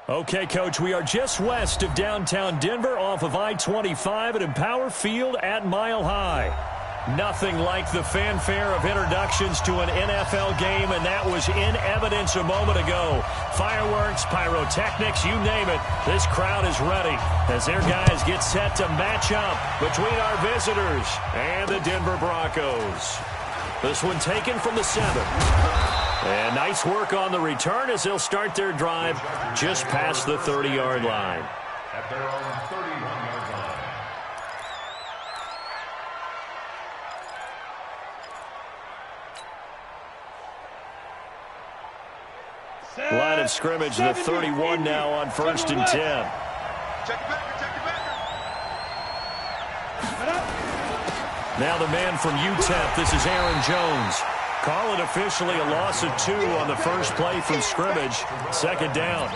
Okay, Coach, we are just west of downtown Denver off of I-25 at Empower Field at Mile High. Nothing like the fanfare of introductions to an NFL game, and that was in evidence a moment ago. Fireworks, pyrotechnics, you name it. This crowd is ready as their guys get set to match up between our visitors and the Denver Broncos. This one taken from the 7. And nice work on the return as they'll start their drive just past the 30-yard line. At their own 31-yard line. Line of scrimmage, the 31 now on 1st and 10. Check it back. Now the man from UTEP, this is Aaron Jones. Call it officially a loss of 2 on the first play from scrimmage. 2nd down.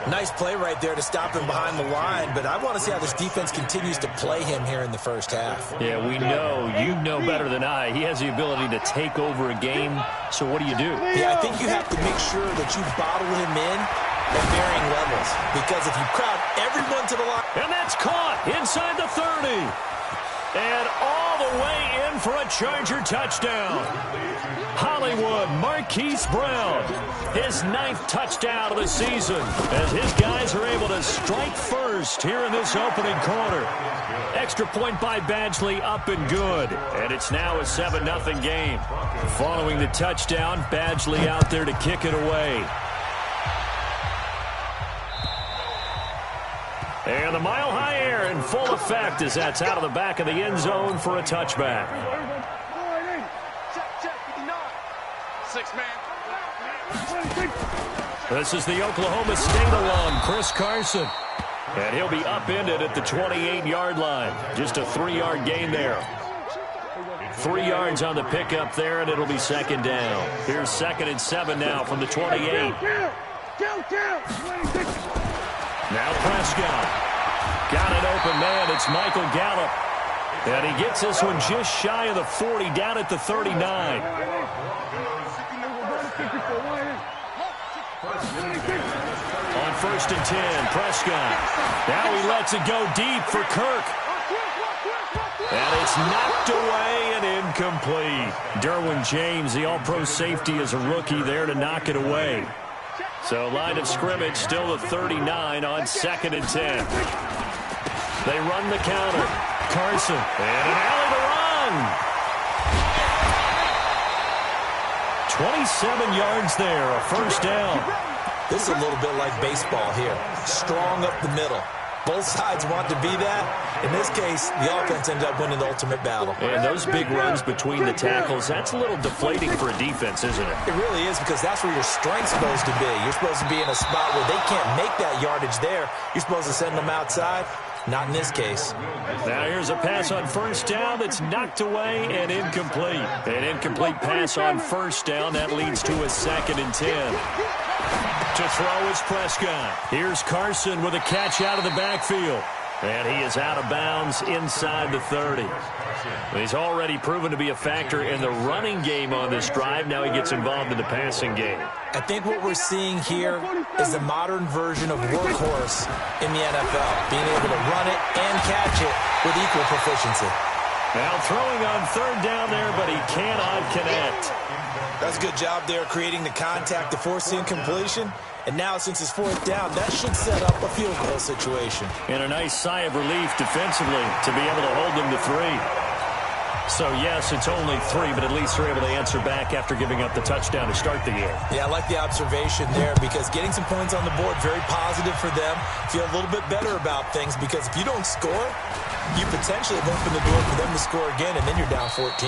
Nice play right there to stop him behind the line, but I want to see how this defense continues to play him here in the first half. Yeah, we know. You know better than I. He has the ability to take over a game, so what do? Yeah, I think you have to make sure that you bottle him in at varying levels, because if you crowd everyone to the line... And that's caught inside the 30. And all the way in for a Charger touchdown. Hollywood Marquise Brown, his 9th touchdown of the season, as his guys are able to strike first here in this opening quarter. Extra point by Badgley, up and good. And it's now a 7-0 game. Following the touchdown, Badgley out there to kick it away. And the mile-high air in full effect as that's out of the back of the end zone for a touchback. This is the Oklahoma State alum, Chris Carson. And he'll be upended at the 28-yard line. Just a 3-yard gain there. 3 yards on the pickup there, and it'll be 2nd down. Here's 2nd and 7 now from the 28. Now Prescott. Got an open man. It's Michael Gallup. And he gets this one just shy of the 40, down at the 39. On 1st and 10, Prescott. Now he lets it go deep for Kirk. And it's knocked away and incomplete. Derwin James, the all-pro safety, is a rookie there to knock it away. So line of scrimmage still the 39 on 2nd and 10. They run the counter. Carson and an alley to run. 27 yards there, a 1st down. This is a little bit like baseball here. Strong up the middle. Both sides want to be that. In this case, the offense ended up winning the ultimate battle. And those big runs between the tackles, that's a little deflating for a defense, isn't it? It really is, because that's where your strength's supposed to be. You're supposed to be in a spot where they can't make that yardage there. You're supposed to send them outside. Not in this case. Now here's a pass on 1st down that's knocked away and incomplete. An incomplete pass on 1st down. That leads to a 2nd and 10. To throw is Prescott. Here's Carson with a catch out of the backfield. And he is out of bounds inside the 30. He's already proven to be a factor in the running game on this drive. Now he gets involved in the passing game. I think what we're seeing here is the modern version of workhorse in the NFL. Being able to run it and catch it with equal proficiency. Now throwing on 3rd down there, but he cannot connect. That's a good job there creating the contact to force the incompletion. And now, since it's 4th down, that should set up a field goal situation. And a nice sigh of relief defensively to be able to hold them to 3. So, yes, it's only 3, but at least they're able to answer back after giving up the touchdown to start the game. Yeah, I like the observation there, because getting some points on the board, very positive for them. Feel a little bit better about things, because if you don't score, you potentially have opened the door for them to score again, and then you're down 14.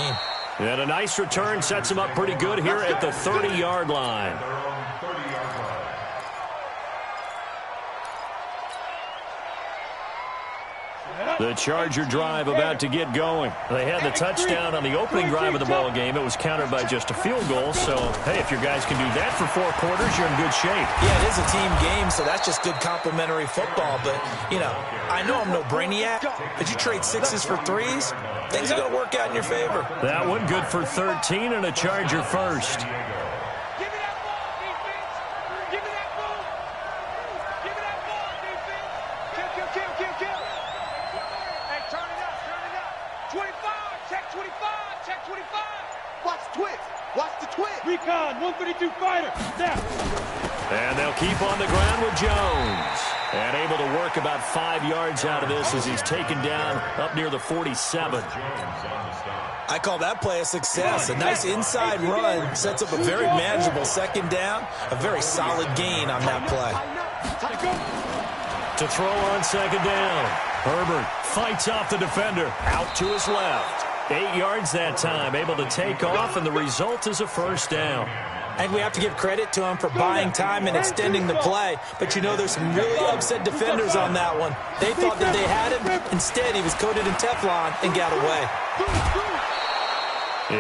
And a nice return sets them up pretty good here at the 30-yard line. The Charger drive about to get going. They had the touchdown on the opening drive of the ball game. It was countered by just a field goal. So, hey, if your guys can do that for 4 quarters, you're in good shape. Yeah, it is a team game, so that's just good complimentary football. But, you know, I know I'm no brainiac, but you trade 6s for 3s, things are going to work out in your favor. That one good for 13 and a Charger first. Recon, 132 fighter. Now. And they'll keep on the ground with Jones. And able to work about 5 yards out of this as he's taken down up near the 47. I call that play a success. A nice inside run sets up a very manageable second down. A very solid gain on that play. To throw on second down. Herbert fights off the defender. Out to his left. 8 yards that time. Able to take off, and the result is a first down. And we have to give credit to him for buying time and extending the play. But, you know, there's some really upset defenders on that one. They thought that they had him. Instead, he was coated in Teflon and got away.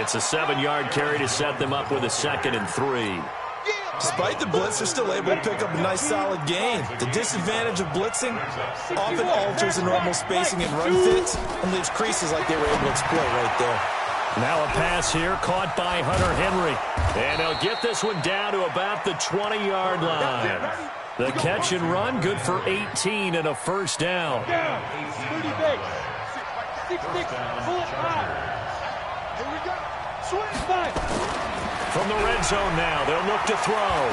It's a 7-yard carry to set them up with a 2nd and 3. Despite the blitz, they're still able to pick up a nice solid gain. The disadvantage of blitzing often alters the normal spacing and run fits and leaves creases like they were able to exploit right there. Now a pass here caught by Hunter Henry. And they'll get this one down to about the 20-yard line. The catch and run good for 18 and a first down. 30 base. 6-6, bullet high. Here we go. Swing. 5. From the red zone now, they'll look to throw.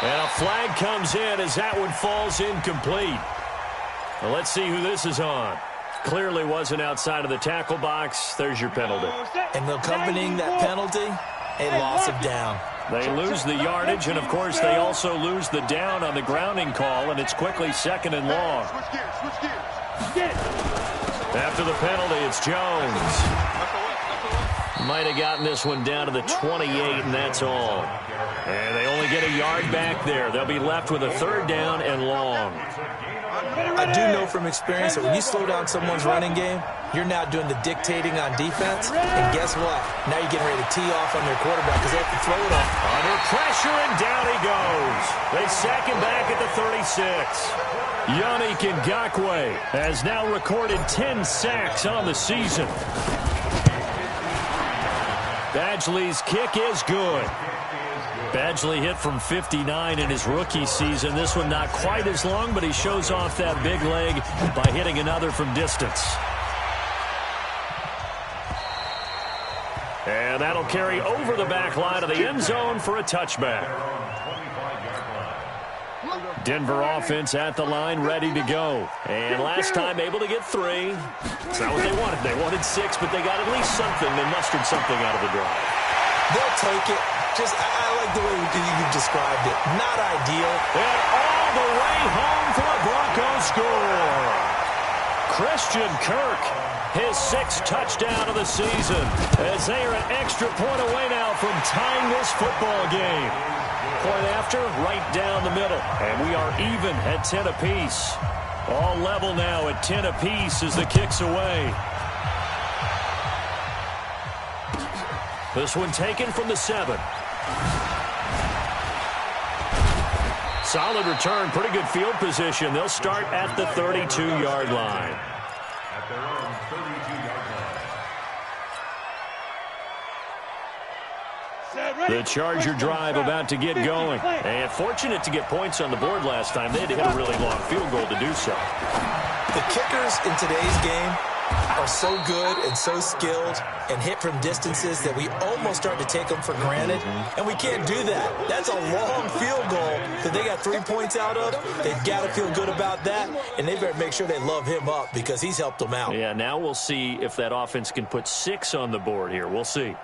And a flag comes in as that one falls incomplete. Well, let's see who this is on. Clearly wasn't outside of the tackle box. There's your penalty. And accompanying that penalty, a loss of down. They lose the yardage, and, of course, they also lose the down on the grounding call, and it's quickly 2nd and long. Switch gears. Switch gears. After the penalty, it's Jones. Might have gotten this one down to the 28, and that's all. And they only get a yard back there. They'll be left with a 3rd down and long. I do know from experience that when you slow down someone's running game, you're now doing the dictating on defense. And guess what? Now you're getting ready to tee off on their quarterback because they have to throw it off. Under pressure, and down he goes. They sack him back at the 36. Yannick Ngakoue has now recorded 10 sacks on the season. Badgley's kick is good. Badgley hit from 59 in his rookie season. This one not quite as long, but he shows off that big leg by hitting another from distance. And that'll carry over the back line of the end zone for a touchback. Denver offense at the line, ready to go. And last time able to get 3. It's not what they wanted. They wanted 6, but they got at least something. They mustered something out of the drive. They'll take it. I like the way you described it. Not ideal. And all the way home for a Broncos score. Christian Kirk, his 6th touchdown of the season, as they are an extra point away now from tying this football game. Point after, right down the middle. And we are even at 10 apiece. All level now at 10 apiece as the kick's away. This one taken from the 7. Solid return, pretty good field position. They'll start at the 32-yard line. At their own 32-yard line. The Charger drive about to get going. And fortunate to get points on the board last time. They had to hit a really long field goal to do so. The kickers in today's game are so good and so skilled and hit from distances that we almost start to take them for granted. And we can't do that. That's a long field goal that they got 3 points out of. They've got to feel good about that, and they better make sure they love him up because he's helped them out. Yeah, now we'll see if that offense can put 6 on the board here. We'll see.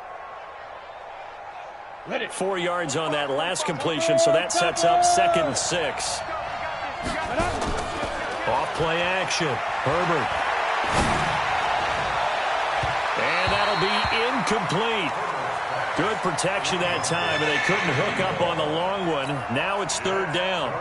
4 yards on that last completion, so that sets up 2nd and 6. Off play action. Herbert. And that'll be incomplete. Good protection that time, and they couldn't hook up on the long one. Now it's 3rd down.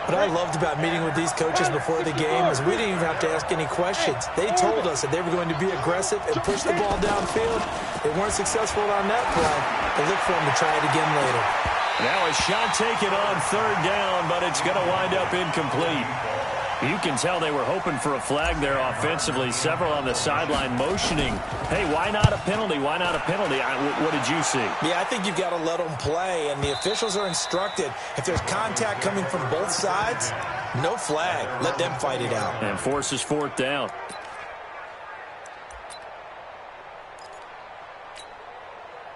What I loved about meeting with these coaches before the game is we didn't even have to ask any questions. They told us that they were going to be aggressive and push the ball downfield. They weren't successful on that play. They look for them to try it again later. Now a shot taken on 3rd down, but it's going to wind up incomplete. You can tell they were hoping for a flag there offensively. Several on the sideline motioning. Hey, why not a penalty? Why not a penalty? What did you see? Yeah, I think you've got to let them play, and the officials are instructed. If there's contact coming from both sides, no flag. Let them fight it out. And forces 4th down.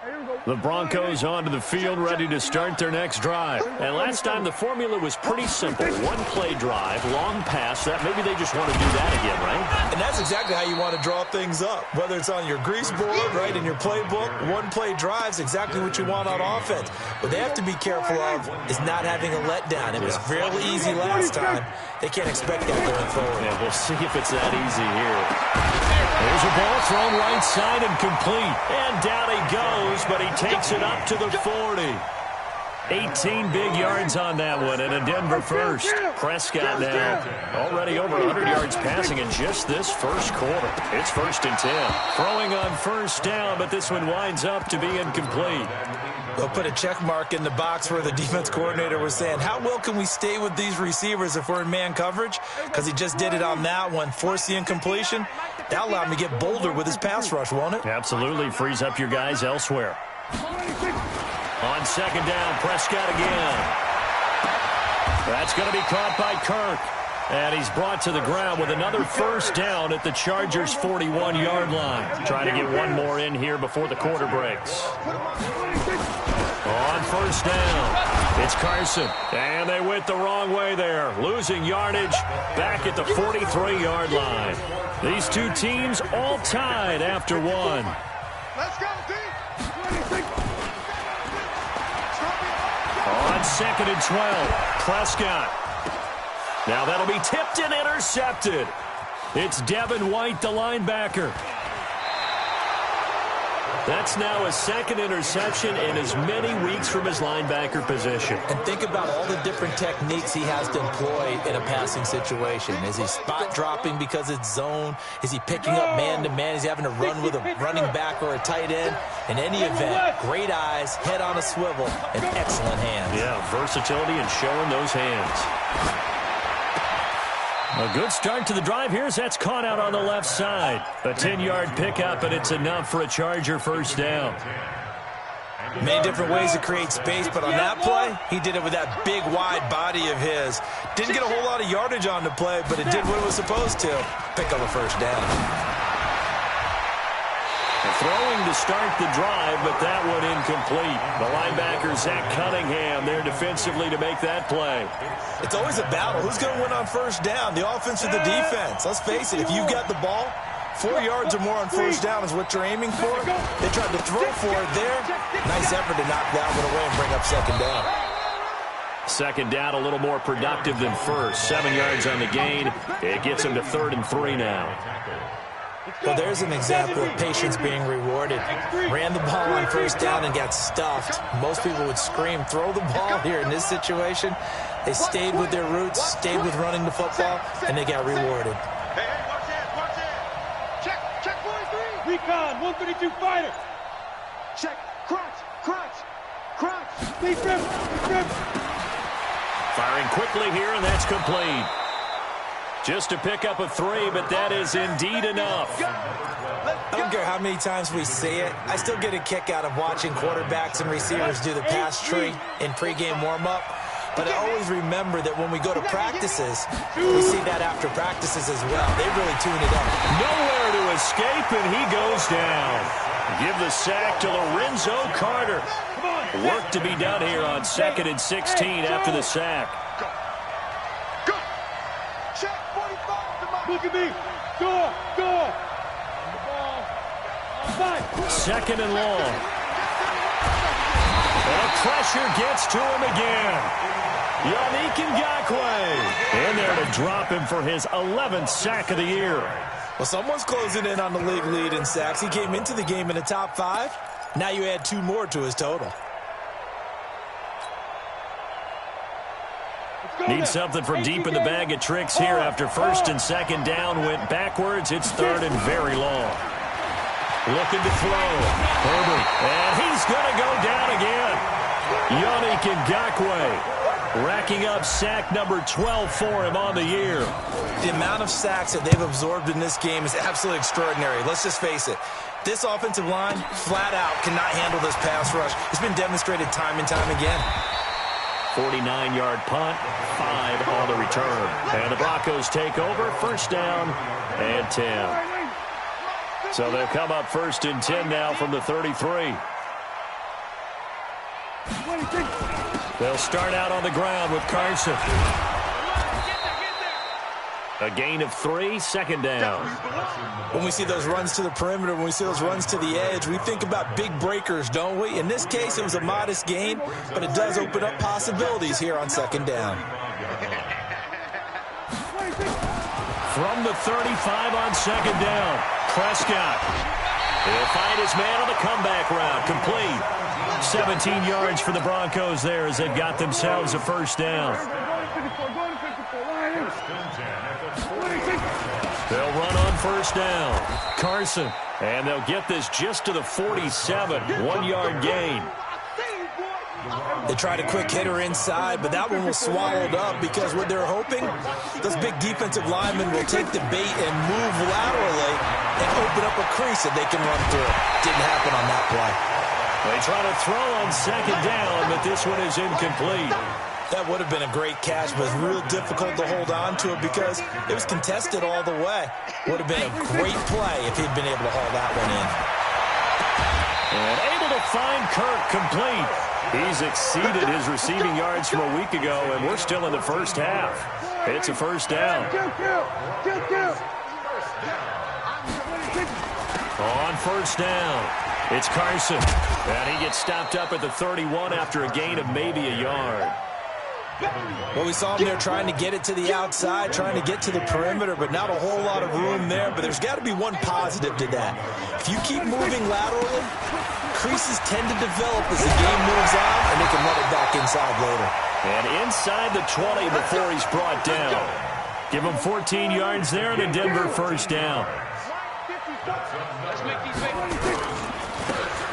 Here we go. The Broncos onto the field, ready to start their next drive. And last time, the formula was pretty simple. One-play drive, long pass. That maybe they just want to do that again, right? And that's exactly how you want to draw things up. Whether it's on your grease board, right, in your playbook, one-play drive's exactly what you want on offense. What they have to be careful of is not having a letdown. It was fairly easy last time. They can't expect that going forward. Yeah, we'll see if it's that easy here. There's a ball thrown right side and complete. And down he goes, but he takes it up to the 40. 18 big yards on that one, and a Denver first. Prescott now already over 100 yards passing in just this first quarter. It's 1st and 10. Throwing on first down, but this one winds up to be incomplete. They'll put a check mark in the box where the defense coordinator was saying, how well can we stay with these receivers if we're in man coverage? Because he just did it on that one, force the incompletion. That'll allow him to get bolder with his pass rush, won't it? Absolutely. Frees up your guys elsewhere. On second down, Prescott again. That's going to be caught by Kirk. And he's brought to the ground with another first down at the Chargers' 41-yard line. Trying to get one more in here before the quarter breaks. On first down, it's Carson. And they went the wrong way there. Losing yardage back at the 43-yard line. These two teams all tied after one. Let's go, team. On second and 12, Prescott. Now that'll be tipped and intercepted. It's Devin White, the linebacker. That's now a second interception in as many weeks from his linebacker position. And think about all the different techniques he has to employ in a passing situation. Is he spot dropping because it's zone? Is he picking up man-to-man? Is he having to run with a running back or a tight end? In any event, great eyes, head on a swivel, and excellent hands. Yeah, versatility and showing those hands. A good start to the drive here as that's caught out on the left side. A 10-yard pickup, and it's enough for a Charger first down. Many different ways to create space, but on that play, he did it with that big, wide body of his. Didn't get a whole lot of yardage on the play, but it did what it was supposed to. Pick up a first down. Throwing to start the drive, but that one incomplete. The linebacker, Zach Cunningham, there defensively to make that play. It's always a battle. Who's going to win on first down, the offense or the defense? Let's face it, if you've got the ball, 4 yards or more on first down is what you're aiming for. They tried to throw for it there. Nice effort to knock that one away and bring up second down. Second down, a little more productive than first. 7 yards on the gain. It gets him to 3rd and 3 now. Well, there's an example of patience being rewarded. Ran the ball on first down and got stuffed. Most people would scream, throw the ball here in this situation. They stayed with their roots, stayed with running the football, and they got rewarded. Hey, watch it. Check 43. Recon, 132 fighter. Check, crunch. Deep rip. Firing quickly here, and that's complete. Just to pick up a 3, but that is indeed enough. I don't care how many times we see it. I still get a kick out of watching quarterbacks and receivers do the pass tree in pregame warm-up. But I always remember that when we go to practices, we see that after practices as well. They really tune it up. Nowhere to escape, and he goes down. Give the sack to Lorenzo Carter. Work to be done here on 2nd and 16 after the sack. Look at me. Go. On the ball. Outside. 2nd and long. And pressure gets to him again. Yannick Ngakoue in there to drop him for his 11th sack of the year. Well, someone's closing in on the league lead in sacks. He came into the game in the top 5. Now you add 2 more to his total. Need something from deep in the bag of tricks here after 1st and 2nd down. Went backwards. It's 3rd and very long. Looking to throw. Herbert. And he's going to go down again. Yannick Ngakoue racking up sack number 12 for him on the year. The amount of sacks that they've absorbed in this game is absolutely extraordinary. Let's just face it. This offensive line, flat out, cannot handle this pass rush. It's been demonstrated time and time again. 49-yard punt, 5 on the return. And the Broncos take over, 1st down and 10. So they'll come up 1st and 10 now from the 33. They'll start out on the ground with Carson. A gain of 3, second down. When we see those runs to the perimeter, when we see those runs to the edge, we think about big breakers, don't we? In this case, it was a modest gain, but it does open up possibilities here on second down. From the 35 on second down, Prescott. He'll find his man on the comeback route, complete. 17 yards for the Broncos there as they've got themselves a first down. They'll run on first down. Carson. And they'll get this just to the 47. 1-yard gain. They tried a quick hitter inside, but that one was swallowed up because what they're hoping, those big defensive linemen will take the bait and move laterally and open up a crease that they can run through. Didn't happen on that play. They try to throw on second down, but this one is incomplete. That would have been a great catch, but real difficult to hold on to it because it was contested all the way. Would have been a great play if he'd been able to haul that one in. And able to find Kirk complete. He's exceeded his receiving yards from a week ago, and we're still in the first half. It's a first down. On first down, it's Carson. And he gets stopped up at the 31 after a gain of maybe a yard. Well, we saw him there trying to get it to the outside, trying to get to the perimeter, but not a whole lot of room there. But there's got to be one positive to that. If you keep moving laterally, creases tend to develop as the game moves on, and they can run it back inside later. And inside the 20 before he's brought down. Give him 14 yards there and a Denver first down.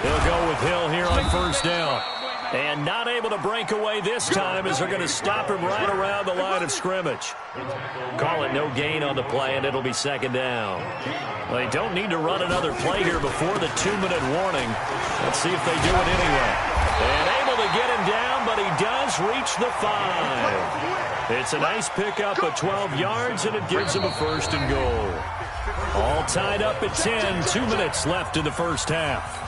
He'll go with Hill here on first down. And not able to break away this time as they're going to stop him right around the line of scrimmage. Call it no gain on the play, and it'll be second down. Well, they don't need to run another play here before the 2-minute warning. Let's see if they do it anyway. And able to get him down, but he does reach the 5. It's a nice pickup of 12 yards, and it gives him a first and goal. All tied up at 10, 2 minutes left in the first half.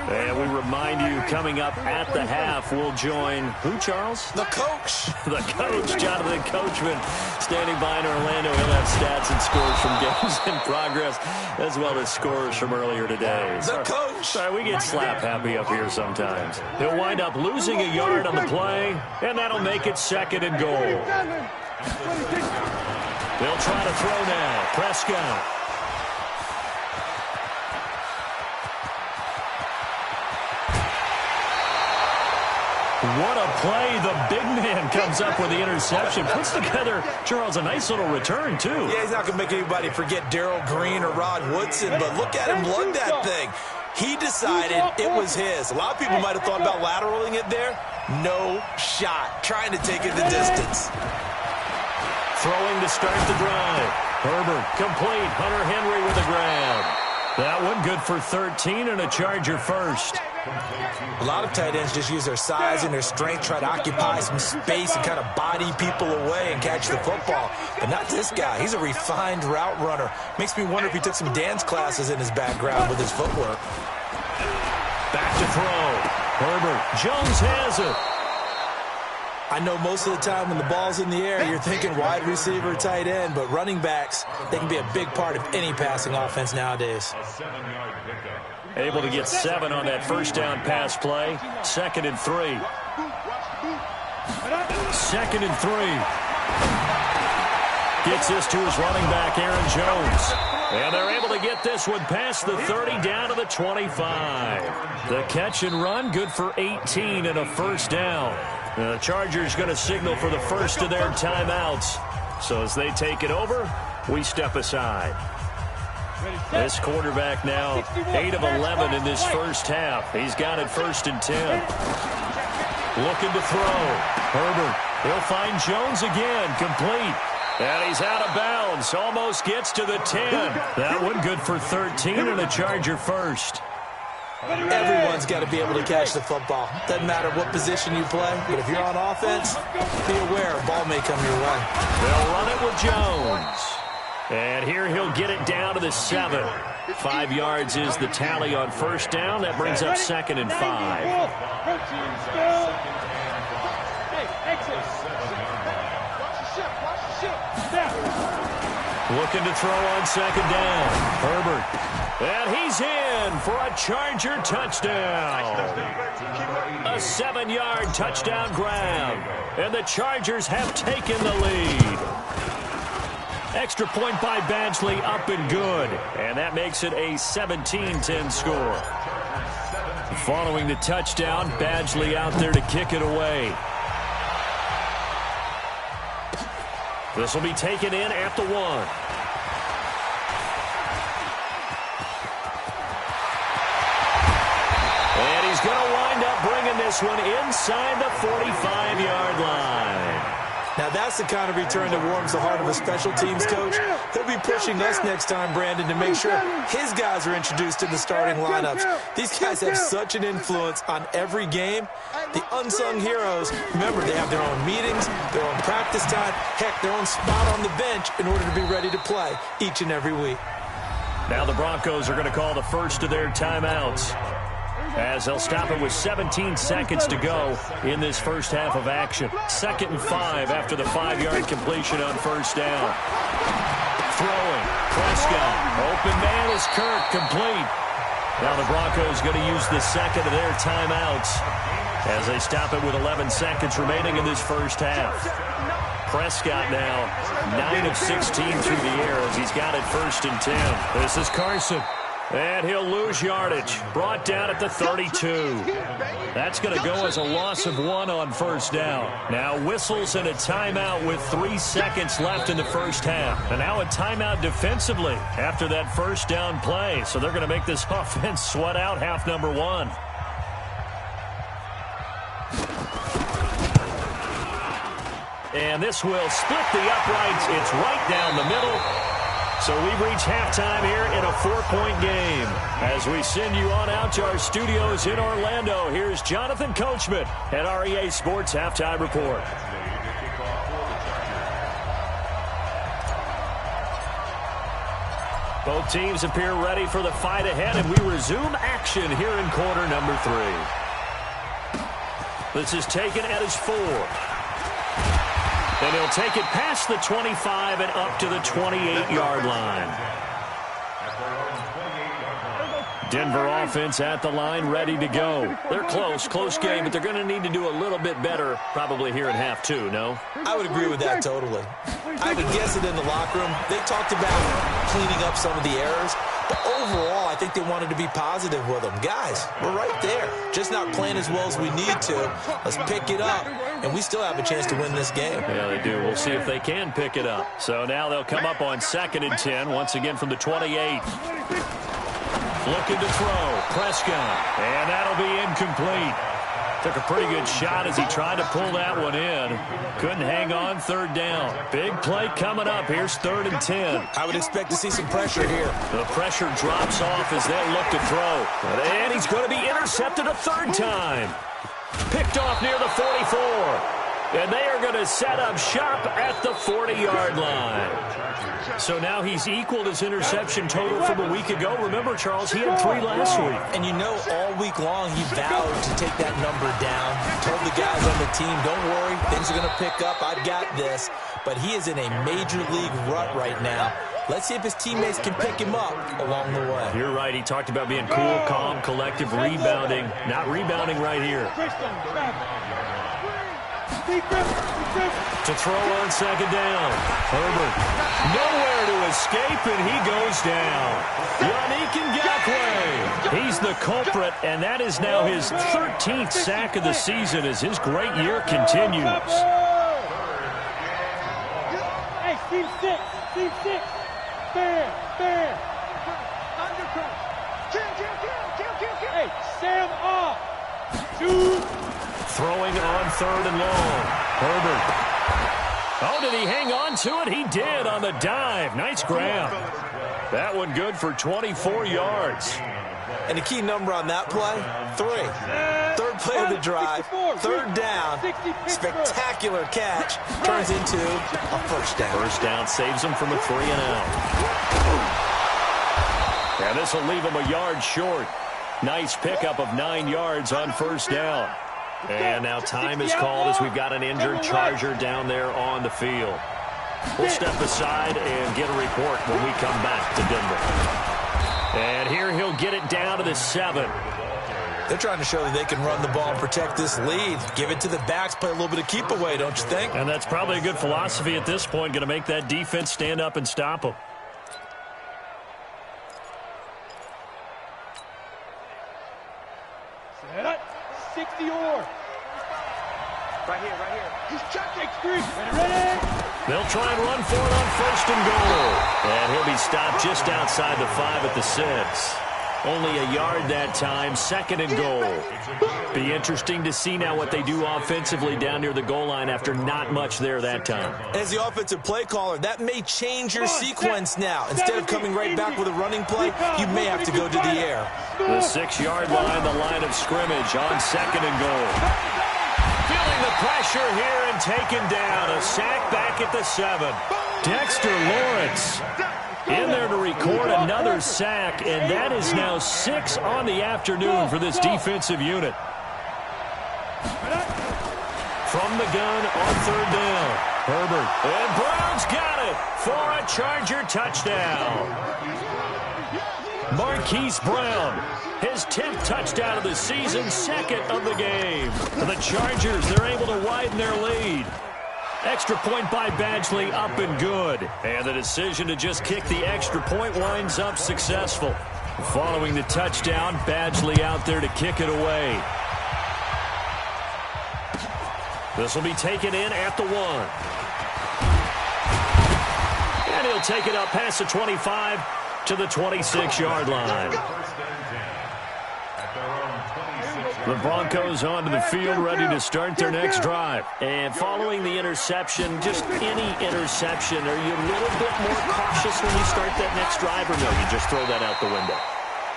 And we remind you, coming up at the half, we'll join who, Charles? The coach. The coach, Jonathan Coachman, standing by in Orlando. He'll have stats and scores from games in progress, as well as scores from earlier today. The coach. Sorry, we get slap happy up here sometimes. He'll wind up losing a yard on the play, and that'll make it second and goal. They'll try to throw now. Prescott. What a play. The big man comes up with the interception. Puts together, Charles, a nice little return, too. Yeah, he's not going to make anybody forget Darrell Green or Rod Woodson, but look at him lug that thing. He decided it was his. A lot of people might have thought about lateraling it there. No shot. Trying to take it the distance. Throwing to start the drive. Herbert complete. Hunter Henry with a grab. That one good for 13 and a Charger first. A lot of tight ends just use their size and their strength, try to occupy some space and kind of body people away and catch the football. But not this guy. He's a refined route runner. Makes me wonder if he took some dance classes in his background with his footwork. Back to throw. Herbert. Jones has it. I know most of the time when the ball's in the air, you're thinking wide receiver, tight end, but running backs, they can be a big part of any passing offense nowadays. Able to get 7 on that first down pass play. 2nd and 3. 2nd and 3. Gets this to his running back, Aaron Jones. And they're able to get this one past the 30 down to the 25. The catch and run, good for 18 and a first down. The Chargers going to signal for the first of their timeouts. So as they take it over, we step aside. This quarterback now 8 of 11 in this first half. He's got it 1st and 10. Looking to throw. Herbert, he'll find Jones again, complete. And he's out of bounds, almost gets to the 10. That one good for 13 and a Charger first. Everyone's got to be able to catch the football. Doesn't matter what position you play, but if you're on offense, be aware a ball may come your way. They'll run it with Jones. And here he'll get it down to the 7. 5 yards is the tally on first down. That brings up 2nd and 5. Looking to throw on 2nd down. Herbert. And he's in for a Charger touchdown. A 7-yard touchdown grab. And the Chargers have taken the lead. Extra point by Badgley, up and good. And that makes it a 17-10 score. Following the touchdown, Badgley out there to kick it away. This will be taken in at the 1. And he's going to wind up bringing this one inside the 45-yard line. Now that's the kind of return that warms the heart of a special teams coach. He'll be pushing us next time, Brandon, to make sure his guys are introduced in the starting lineups. These guys have such an influence on every game. The unsung heroes, remember, they have their own meetings, their own practice time, heck, their own spot on the bench in order to be ready to play each and every week. Now the Broncos are going to call the first of their timeouts, as they'll stop it with 17 seconds to go in this first half of action. 2nd and 5 after the 5-yard completion on first down. Throwing. Prescott. Open man is Kirk. Complete. Now the Broncos going to use the second of their timeouts as they stop it with 11 seconds remaining in this first half. Prescott now 9 of 16 through the air as he's got it 1st and 10. This is Carson. And he'll lose yardage. Brought down at the 32. That's going to go as a loss of 1 on first down. Now whistles and a timeout with 3 seconds left in the first half. And now a timeout defensively after that first down play. So they're going to make this offense sweat out half number 1. And this will split the uprights. It's right down the middle. So we've reached halftime here in a 4-point game. As we send you on out to our studios in Orlando, here's Jonathan Coachman at REA Sports Halftime Report. Both teams appear ready for the fight ahead, and we resume action here in quarter number 3. This is taken at his 4. And he'll take it past the 25 and up to the 28-yard line. Denver offense at the line, ready to go. They're close game, but they're going to need to do a little bit better probably here in half 2, no? I would agree with that totally. I would guess it in the locker room. They talked about cleaning up some of the errors, but overall, I think they wanted to be positive with them. Guys, we're right there. Just not playing as well as we need to. Let's pick it up, and we still have a chance to win this game. Yeah, they do. We'll see if they can pick it up. So now they'll come up on 2nd and 10, once again from the 28. Looking to throw. Prescott. And that'll be incomplete. Took a pretty good shot as he tried to pull that one in. Couldn't hang on. 3rd down. Big play coming up. Here's 3rd and 10. I would expect to see some pressure here. The pressure drops off as they look to throw. And he's going to be intercepted a 3rd time. Picked off near the 44. And they are going to set up shop at the 40-yard line. So now he's equaled his interception total from a week ago. Remember, Charles, he had 3 last week. And you know, all week long he vowed to take that number down. Told the guys on the team, don't worry, things are going to pick up. I've got this. But he is in a major league rut right now. Let's see if his teammates can pick him up along the way. You're right. He talked about being cool, calm, collective, rebounding. Not rebounding right here. To throw on 2nd down. Herbert. Nowhere to escape, and he goes down. Yannick Ngakoue. He's the culprit, and that is now his 13th sack of the season as his great year continues. Hey, team 6. Fair. Kill. Hey, Sam off. 2. Throwing on 3rd and long. Herbert. Oh, did he hang on to it? He did on the dive. Nice grab. That one good for 24 yards. And the key number on that play, 3. 3rd play of the drive, 3rd down, spectacular catch, turns into a 1st down. 1st down saves him from a 3 and out. And this will leave him a yard short. Nice pickup of 9 yards on first down. And now time is called as we've got an injured Charger down there on the field. We'll step aside and get a report when we come back to Denver. And here he'll get it down to the 7. They're trying to show that they can run the ball and protect this lead. Give it to the backs, play a little bit of keep away, don't you think? And that's probably a good philosophy at this point, going to make that defense stand up and stop them. Set up. 60 or. Right here, right here. He's checking. Ready. They'll try and run for it on first and goal. And he'll be stopped just outside the 5 at the 6. Only a yard that time, second and goal. Be interesting to see now what they do offensively down near the goal line after not much there that time. As the offensive play caller, that may change your sequence now. Instead of coming right back with a running play, you may have to go to the air. The 6-yard line, the line of scrimmage on second and goal. Feeling the pressure here and taken down. A sack back at the 7. Dexter Lawrence in there to record another sack, and that is now 6 on the afternoon for this defensive unit. From the gun on third down, Herbert. And Brown's got it for a Charger touchdown. Marquise Brown, his 10th touchdown of the season, second of the game. For the Chargers, they're able to widen their lead. Extra point by Badgley, up and good. And the decision to just kick the extra point winds up successful. Following the touchdown, Badgley out there to kick it away. This will be taken in at the 1. And he'll take it up past the 25 to the 26-yard line. The Broncos onto the field, ready to start their next drive. And following the interception, just any interception, are you a little bit more cautious when you start that next drive, or no, you just throw that out the window?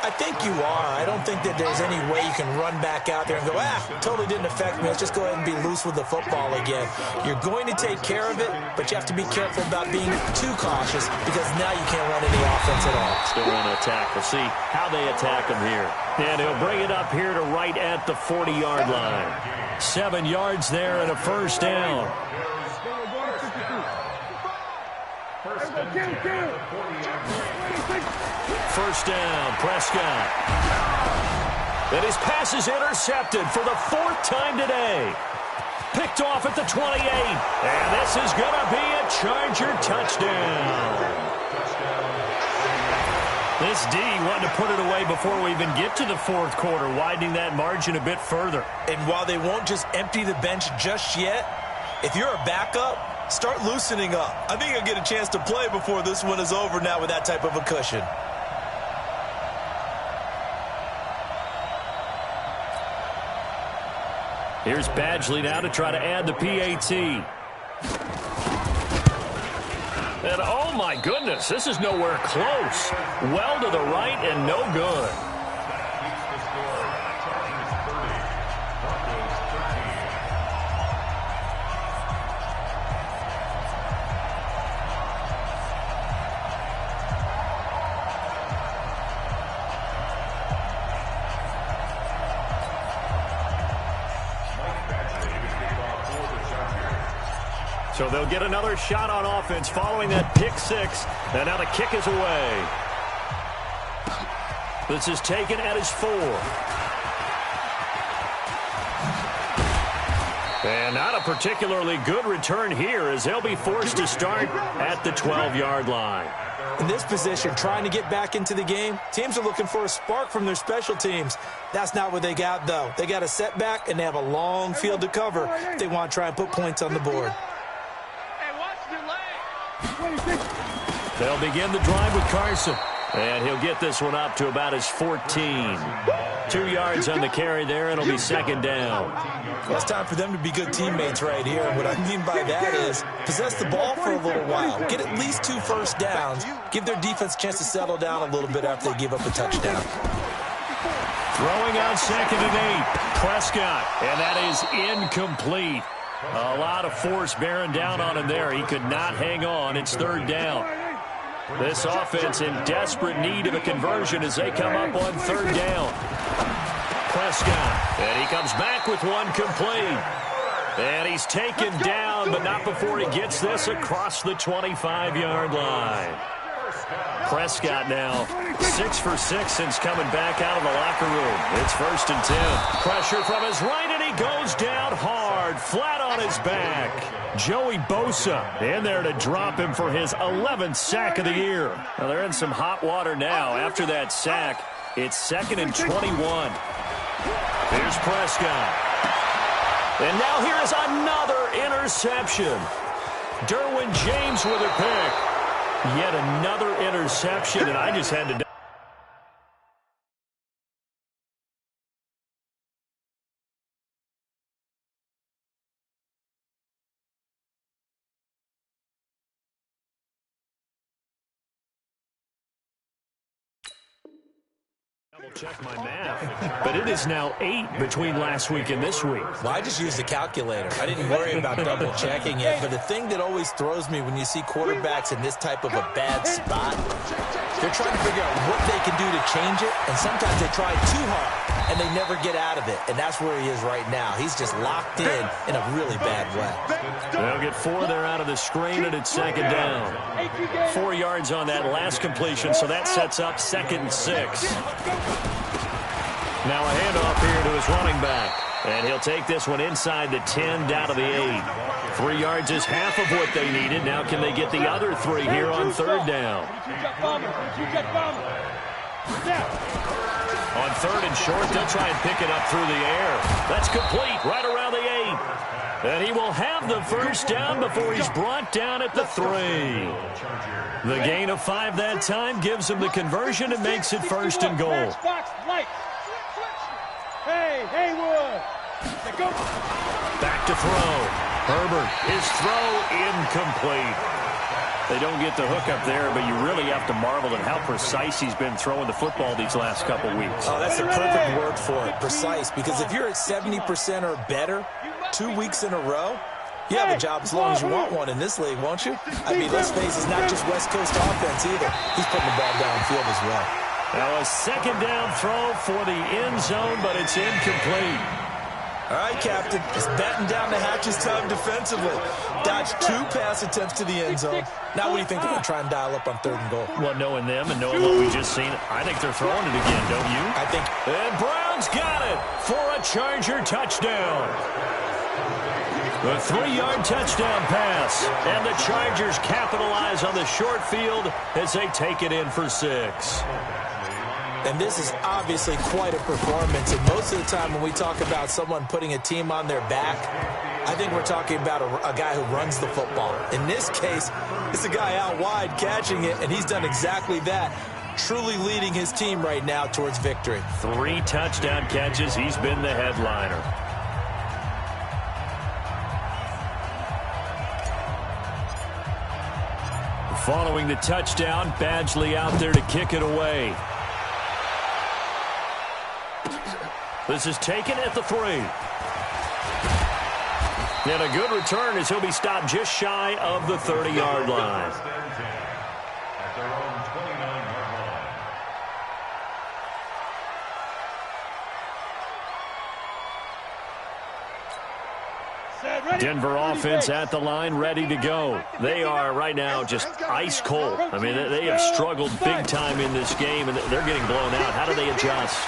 I think you are. I don't think that there's any way you can run back out there and go, totally didn't affect me. Let's just go ahead and be loose with the football again. You're going to take care of it, but you have to be careful about being too cautious because now you can't run any offense at all. Still want to attack. We'll see how they attack him here. And he'll bring it up here to right at the 40-yard line. 7 yards there and a first down. First down, Prescott. And his pass is intercepted for the 4th time today. Picked off at the 28. And this is going to be a Charger touchdown. This D wanted to put it away before we even get to the 4th quarter, widening that margin a bit further. And while they won't just empty the bench just yet, if you're a backup, start loosening up. I think you'll get a chance to play before this one is over now with that type of a cushion. Here's Badgley now to try to add the PAT. And oh my goodness, this is nowhere close. Well to the right and no good. So they'll get another shot on offense following that pick 6. And now the kick is away. This is taken at his 4. And not a particularly good return here as they'll be forced to start at the 12-yard line. In this position, trying to get back into the game, teams are looking for a spark from their special teams. That's not what they got, though. They got a setback, and they have a long field to cover if they want to try and put points on the board. They'll begin the drive with Carson. And he'll get this one up to about his 14. 2 yards on the carry there, and it'll be second down. Well, it's time for them to be good teammates right here. And what I mean by that is possess the ball for a little while. Get at least 2 first downs. Give their defense a chance to settle down a little bit after they give up a touchdown. Throwing out second and 8. Prescott, and that is incomplete. A lot of force bearing down on him there. He could not hang on. It's third down. This offense in desperate need of a conversion as they come up on third down. Prescott, and he comes back with one complete. And he's taken down, but not before he gets this across the 25-yard line. Prescott now 6 for 6 since coming back out of the locker room. It's 1st and 10. Pressure from his right, and he goes down hard, flat on his back. Joey Bosa in there to drop him for his 11th sack of the year. Now they're in some hot water now. After that sack, it's 2nd and 21. Here's Prescott. And now here is another interception. Derwin James with a pick. Yet another interception, and I just had to... Check my math, but it is now 8 between last week and this week. Well, I just used the calculator. I didn't worry about double checking it, but the thing that always throws me when you see quarterbacks in this type of a bad spot, they're trying to figure out what they can do to change it, and sometimes they try too hard, and they never get out of it, and that's where he is right now. He's just locked in a really bad way. They'll get 4 there out of the screen, and it's 2nd down. 4 yards on that last completion, so that sets up 2nd and 6. Now a handoff here to his running back. And he'll take this one inside the 10, down to the 8. 3 yards is half of what they needed. Now can they get the other 3 here on 3rd down? On 3rd and short, they'll try and pick it up through the air. That's complete, right around the 8. And he will have the 1st down before he's brought down at the 3. The gain of 5 that time gives him the conversion and makes it 1st and goal. Hey, Haywood. Back to throw. Herbert, his throw incomplete. They don't get the hook up there, but you really have to marvel at how precise he's been throwing the football these last couple weeks. Oh, that's the perfect word for it, precise, because if you're at 70% or better 2 weeks in a row, you have a job as long as you want one in this league, won't you? I mean, let's face it, it's not just West Coast offense either. He's putting the ball downfield as well. Now a 2nd down throw for the end zone, but it's incomplete. All right, Captain, just batten down the hatches time defensively. Dodged 2 pass attempts to the end zone. Now what do you think they're going to try and dial up on 3rd and goal? Well, knowing them and knowing what we just seen, I think they're throwing it again, don't you? I think. And Brown's got it for a Charger touchdown. The 3-yard touchdown pass. And the Chargers capitalize on the short field as they take it in for 6. And this is obviously quite a performance. And most of the time when we talk about someone putting a team on their back, I think we're talking about a guy who runs the football. In this case, it's a guy out wide catching it, and he's done exactly that, truly leading his team right now towards victory. 3 touchdown catches. He's been the headliner. Following the touchdown, Badgley out there to kick it away. This is taken at the 3. And a good return as he'll be stopped just shy of the 30-yard line. Denver offense at the line, ready to go. They are right now just ice cold. I mean, they have struggled big time in this game, and they're getting blown out. How do they adjust?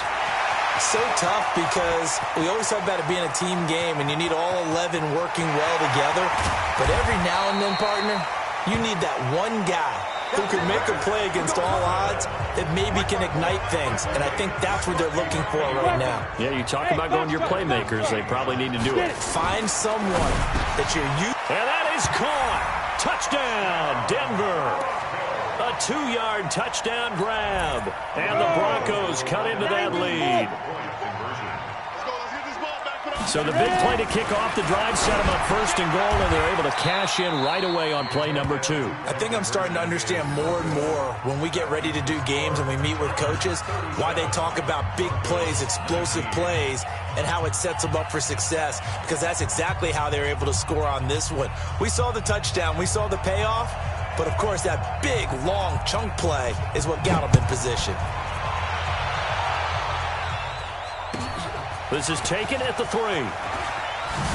So tough because we always talk about it being a team game, and you need all 11 working well together. But every now and then, partner, you need that one guy who can make a play against all odds that maybe can ignite things. And I think that's what they're looking for right now. Yeah, you talk about going to your playmakers. They probably need to do it. Find someone that you're used. And that is caught. Touchdown, Denver. A 2-yard touchdown grab. And the Broncos cut into that lead. So the big play to kick off the drive set them up 1st and goal, and they're able to cash in right away on play number 2. I think I'm starting to understand more and more when we get ready to do games and we meet with coaches why they talk about big plays, explosive plays, and how it sets them up for success, because that's exactly how they're able to score on this one. We saw the touchdown. We saw the payoff. But, of course, that big, long chunk play is what got him in position. This is taken at the 3.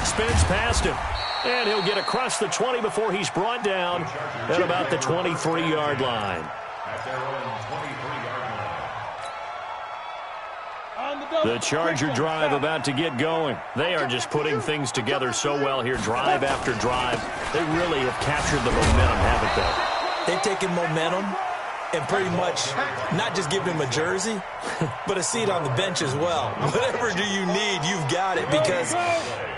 Spins past him. And he'll get across the 20 before he's brought down at about the 23-yard line. The Charger drive about to get going. They are just putting things together so well here, drive after drive. They really have captured the momentum, haven't they? They've taken momentum and pretty much not just given him a jersey, but a seat on the bench as well. Whatever do you need, you've got it, because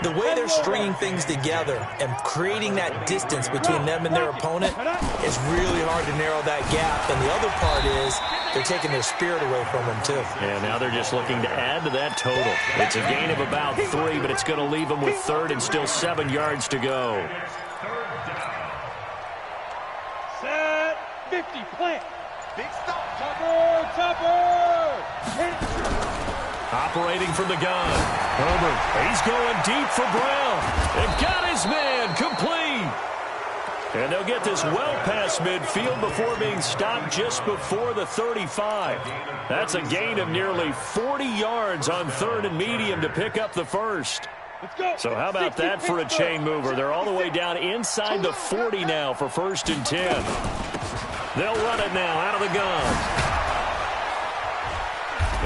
the way they're stringing things together and creating that distance between them and their opponent is really hard to narrow that gap. And the other part is they're taking their spirit away from them, too. And now they're just looking to add to that total. It's a gain of about 3, but it's going to leave them with 3rd and still 7 yards to go. Set 50, plant. Big stop. Chopper. Operating from the gun. Herbert, he's going deep for Brown. And got his man complete. And they'll get this well past midfield before being stopped just before the 35. That's a gain of nearly 40 yards on 3rd and medium to pick up the first. So how about that for a chain mover? They're all the way down inside the 40 now for 1st and 10. They'll run it now out of the gun.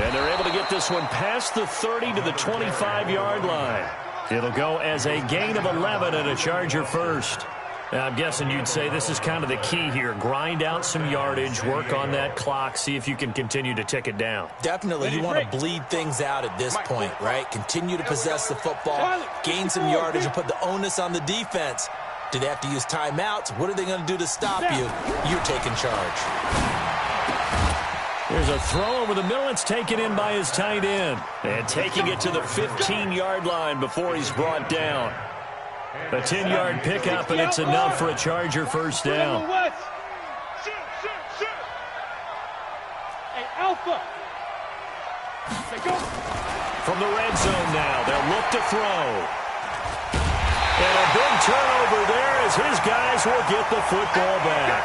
And they're able to get this one past the 30 to the 25-yard line. It'll go as a gain of 11 and a Charger first. Now, I'm guessing you'd say this is kind of the key here. Grind out some yardage, work on that clock, see if you can continue to tick it down. Definitely. You want to bleed things out at this point, right? Continue to possess the football, gain some yardage, and put the onus on the defense. Do they have to use timeouts? What are they going to do to stop you? You're taking charge. There's a throw over the middle. It's taken in by his tight end. And taking it to the 15-yard line before he's brought down. A 10-yard pickup, and it's enough for a Charger first down. Hey, Alpha. From the red zone now, they'll look to throw. And a big turnover there as his guys will get the football back.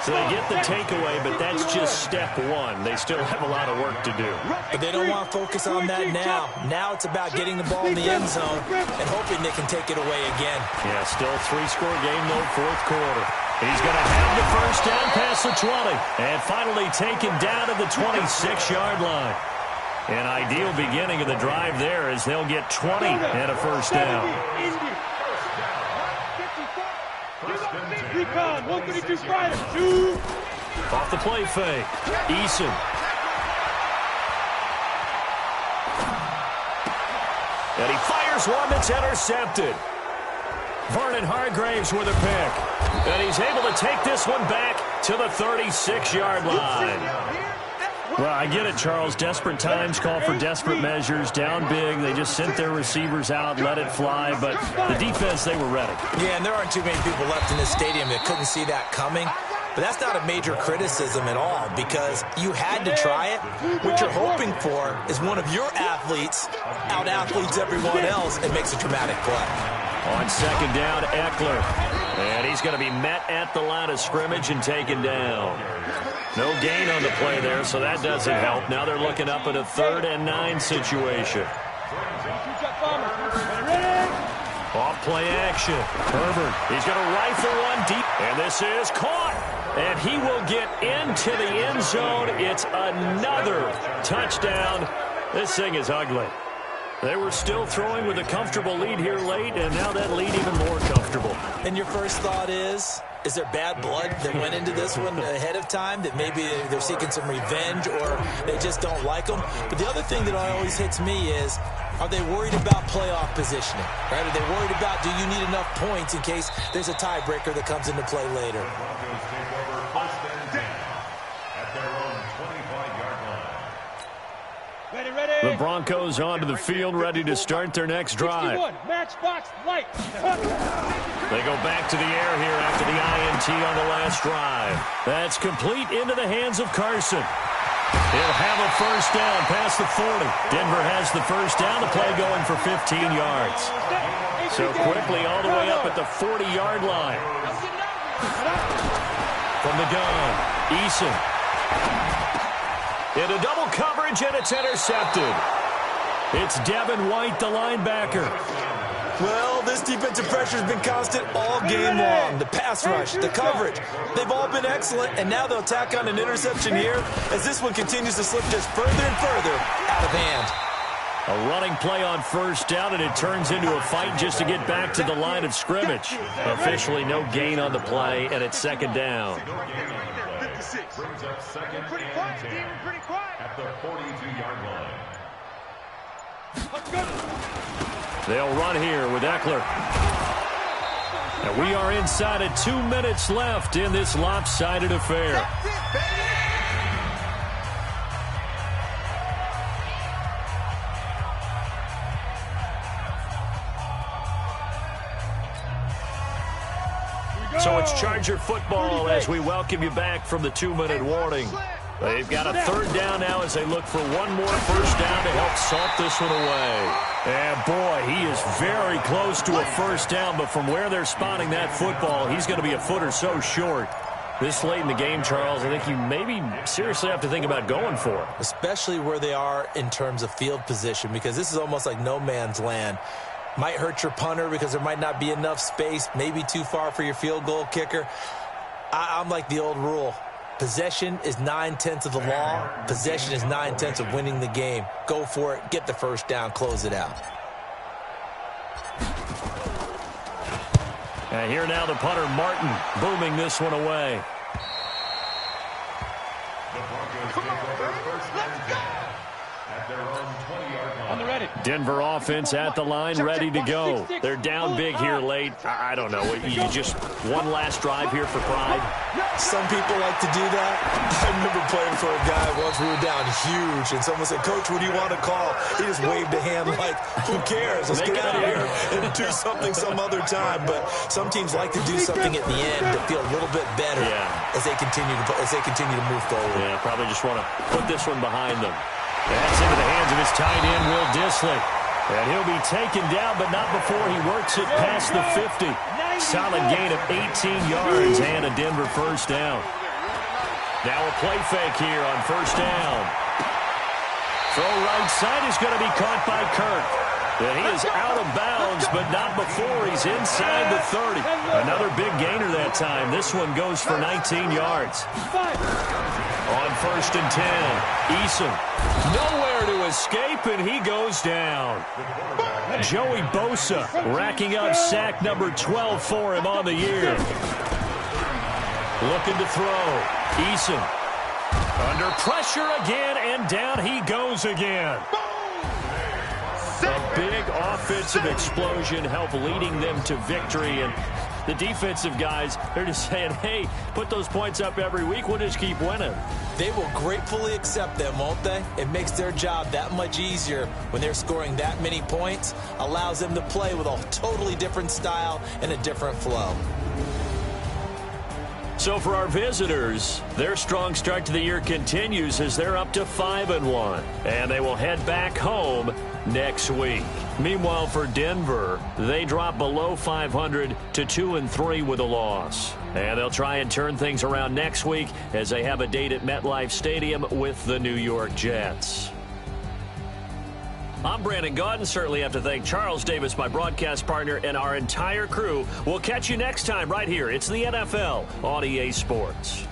So they get the takeaway, but that's just step one. They still have a lot of work to do. But they don't want to focus on that now. Now it's about getting the ball in the end zone and hoping they can take it away again. Yeah, still 3-score game, though, 4th quarter. He's going to have the first down past the 20. And finally taken down to the 26-yard line. An ideal beginning of the drive there as they'll get 20 and a first down. Recon, 132 Friday. 2. Off the play fake. Eason. And he fires one that's intercepted. Vernon Hargraves with a pick. And he's able to take this one back to the 36-yard line. Well, I get it, Charles. Desperate times call for desperate measures. Down big. They just sent their receivers out, let it fly. But the defense, they were ready. Yeah, and there aren't too many people left in this stadium that couldn't see that coming. But that's not a major criticism at all, because you had to try it. What you're hoping for is one of your athletes out-athletes everyone else and makes a dramatic play. On 2nd down, Eckler. And he's going to be met at the line of scrimmage and taken down. No gain on the play there, so that doesn't help. Now they're looking up at a 3rd and 9 situation. Off play action. Herbert, he's going to rifle one deep. And this is caught. And he will get into the end zone. It's another touchdown. This thing is ugly. They were still throwing with a comfortable lead here late, and now that lead even more comfortable. And your first thought is there bad blood that went into this one ahead of time, that maybe they're seeking some revenge or they just don't like them? But the other thing that always hits me is, are they worried about playoff positioning? Right? Are they worried about, do you need enough points in case there's a tiebreaker that comes into play later? The Broncos onto the field, ready to start their next drive. They go back to the air here after the INT on the last drive. That's complete into the hands of Carson. He'll have a first down past the 40. Denver has the first down. The play going for 15 yards. So quickly all the way up at the 40-yard line. From the gun, Eason. Into double coverage, and it's intercepted. It's Devin White, the linebacker. Well, this defensive pressure has been constant all game long. The pass rush, the coverage, they've all been excellent, and now they'll tack on an interception here as this one continues to slip just further and further out of hand. A running play on first down, and it turns into a fight just to get back to the line of scrimmage. Officially no gain on the play, and it's second down. Brings up second pretty quiet, Steven, pretty quiet. At the 42-yard line. They'll run here with Eckler. And we are inside of 2 minutes left in this lopsided affair. That's it, baby. So it's Charger football as we welcome you back from the 2-minute warning. They've got a third down now as they look for one more first down to help salt this one away. And boy, he is very close to a first down, but from where they're spotting that football, he's going to be a foot or so short. This late in the game, Charles, I think you maybe seriously have to think about going for it. Especially where they are in terms of field position, because this is almost like no man's land. Might hurt your punter because there might not be enough space, maybe too far for your field goal kicker. I'm like the old rule. Possession is 9/10 of the law. Possession is 9/10 of winning the game. Go for it. Get the first down. Close it out. And here now the punter, Martin, booming this one away. The Broncos take over first and 10 at their own 20-yard line. On the ready. Denver offense at the line, ready to go. They're down big here late. I don't know. You just one last drive here for pride. Some people like to do that. I remember playing for a guy once. We were down huge, and someone said, "Coach, what do you want to call?" He just waved a hand like, "Who cares? Let's get out of here and do something some other time." But some teams like to do something at the end to feel a little bit better as they continue to move forward. Yeah, probably just want to put this one behind them. That's into the hands of his tight end, Will Dissly. And he'll be taken down, but not before he works it past the 50. Solid gain of 18 yards and a Denver first down. Now a play fake here on first down. Throw right side is going to be caught by Kirk. And he is out of bounds, but not before he's inside the 30. Another big gainer that time. This one goes for 19 yards. On first and 10, Eason. Nowhere to escape, and he goes down. Joey Bosa racking up sack number 12 for him on the year. Looking to throw. Eason. Under pressure again, and down he goes again. A big offensive explosion helped leading them to victory, and the defensive guys, they're just saying, hey, put those points up every week, we'll just keep winning. They will gratefully accept them, won't they? It makes their job that much easier when they're scoring that many points, allows them to play with a totally different style and a different flow. So for our visitors, their strong start to the year continues as they're up to 5-1, and they will head back home next week. Meanwhile, for Denver, they drop below 500 to 2-3 with a loss. And they'll try and turn things around next week as they have a date at MetLife Stadium with the New York Jets. I'm Brandon Gaudin. Certainly have to thank Charles Davis, my broadcast partner, and our entire crew. We'll catch you next time right here. It's the NFL on EA Sports.